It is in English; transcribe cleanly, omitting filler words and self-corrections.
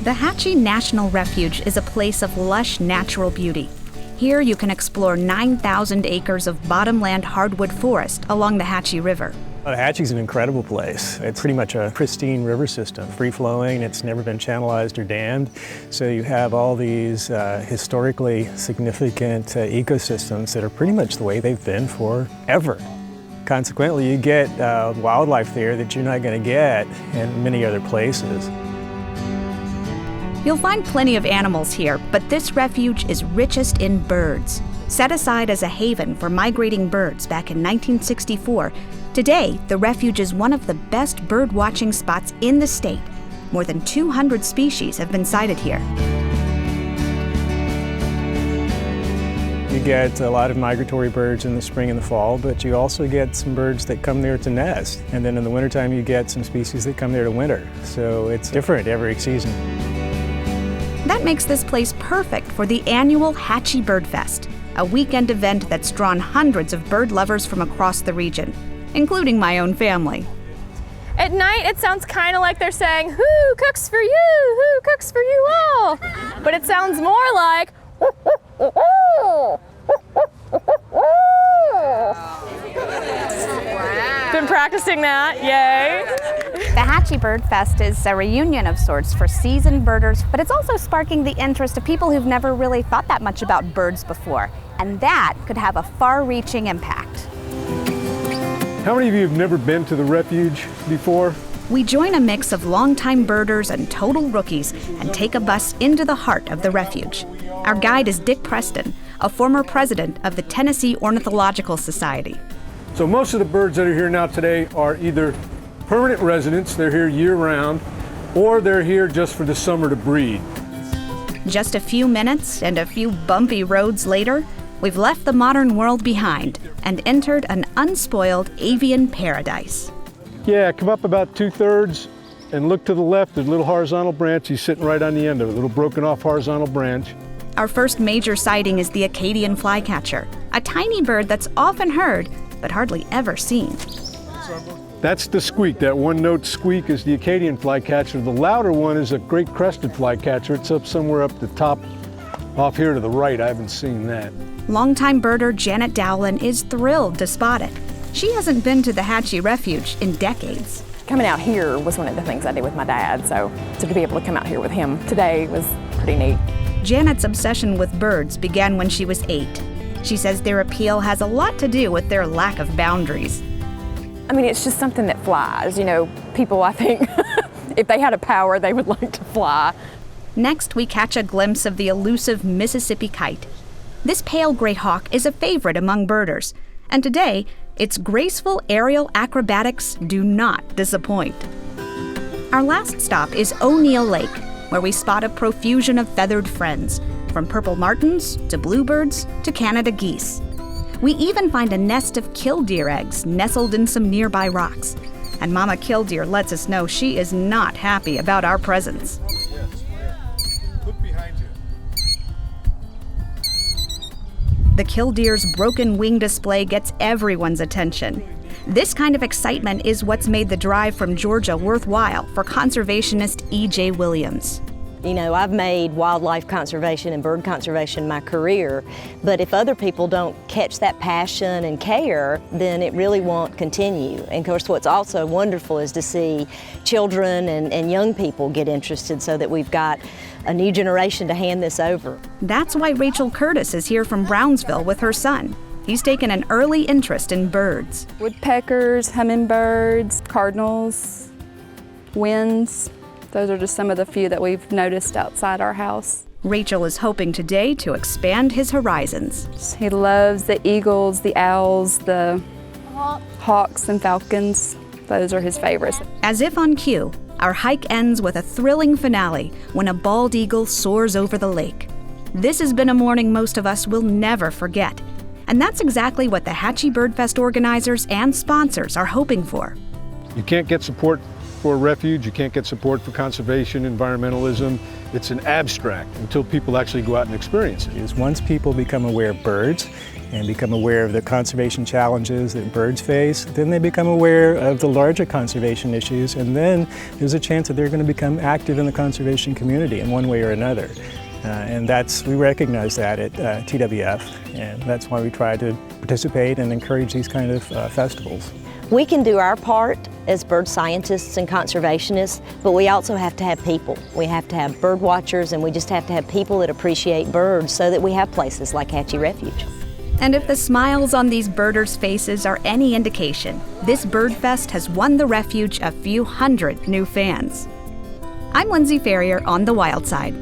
The Hatchie National Refuge is a place of lush natural beauty. Here you can explore 9,000 acres of bottomland hardwood forest along the Hatchie River. The Hatchie's an incredible place. It's pretty much a pristine river system, free-flowing. It's never been channelized or dammed. So you have all these historically significant ecosystems that are pretty much the way they've been forever. Consequently, you get wildlife there that you're not going to get in many other places. You'll find plenty of animals here, but this refuge is richest in birds. Set aside as a haven for migrating birds back in 1964, today the refuge is one of the best bird watching spots in the state. More than 200 species have been sighted here. You get a lot of migratory birds in the spring and the fall, but you also get some birds that come there to nest. And then in the wintertime you get some species that come there to winter. So it's different every season. That makes this place perfect for the annual Hatchie BirdFest, a weekend event that's drawn hundreds of bird lovers from across the region, including my own family. At night, it sounds kind of like they're saying, "Who cooks for you? Who cooks for you all?" But it sounds more like, Been practicing that, yay. The Hatchie BirdFest is a reunion of sorts for seasoned birders, but it's also sparking the interest of people who've never really thought that much about birds before. And that could have a far-reaching impact. How many of you have never been to the refuge before? We join a mix of longtime birders and total rookies and take a bus into the heart of the refuge. Our guide is Dick Preston, a former president of the Tennessee Ornithological Society. So most of the birds that are here now today are either permanent residents, they're here year-round, or they're here just for the summer to breed. Just a few minutes and a few bumpy roads later, we've left the modern world behind and entered an unspoiled avian paradise. Yeah, come up about 2/3 and look to the left. There's a little horizontal branch. He's sitting right on the end of it, a little broken off horizontal branch. Our first major sighting is the Acadian flycatcher, a tiny bird that's often heard but hardly ever seen. That's the squeak. That one-note squeak is the Acadian flycatcher. The louder one is a great crested flycatcher. It's up somewhere up the top, off here to the right. I haven't seen that. Longtime birder Janet Dowlin is thrilled to spot it. She hasn't been to the Hatchie Refuge in decades. Coming out here was one of the things I did with my dad, so to be able to come out here with him today was pretty neat. Janet's obsession with birds began when she was 8. She says their appeal has a lot to do with their lack of boundaries. I mean, it's just something that flies. You know, people, I think, if they had a power, they would like to fly. Next, we catch a glimpse of the elusive Mississippi kite. This pale gray hawk is a favorite among birders, and today, its graceful aerial acrobatics do not disappoint. Our last stop is O'Neill Lake, where we spot a profusion of feathered friends, from purple martins to bluebirds to Canada geese. We even find a nest of killdeer eggs nestled in some nearby rocks. And Mama Killdeer lets us know she is not happy about our presence. Look behind you. The killdeer's broken wing display gets everyone's attention. This kind of excitement is what's made the drive from Georgia worthwhile for conservationist E.J. Williams. You know, I've made wildlife conservation and bird conservation my career, but if other people don't catch that passion and care, then it really won't continue. And of course, what's also wonderful is to see children and young people get interested so that we've got a new generation to hand this over. That's why Rachel Curtis is here from Brownsville with her son. He's taken an early interest in birds. Woodpeckers, hummingbirds, cardinals, winds. Those are just some of the few that we've noticed outside our house. Rachel is hoping today to expand his horizons. He loves the eagles, the owls, the hawks and falcons. Those are his favorites. As if on cue, our hike ends with a thrilling finale when a bald eagle soars over the lake. This has been a morning most of us will never forget. And that's exactly what the Hatchie BirdFest organizers and sponsors are hoping for. You can't get support for a refuge, you can't get support for conservation, environmentalism. It's an abstract until people actually go out and experience it. Is once people become aware of birds and become aware of the conservation challenges that birds face, then they become aware of the larger conservation issues, and then there's a chance that they're going to become active in the conservation community in one way or another. And we recognize that at TWF, and that's why we try to participate and encourage these kind of festivals. We can do our part as bird scientists and conservationists, but we also have to have people. We have to have bird watchers, and we just have to have people that appreciate birds so that we have places like Hatchie Refuge. And if the smiles on these birders' faces are any indication, this BirdFest has won the refuge a few hundred new fans. I'm Lindsay Ferrier on the Wild Side.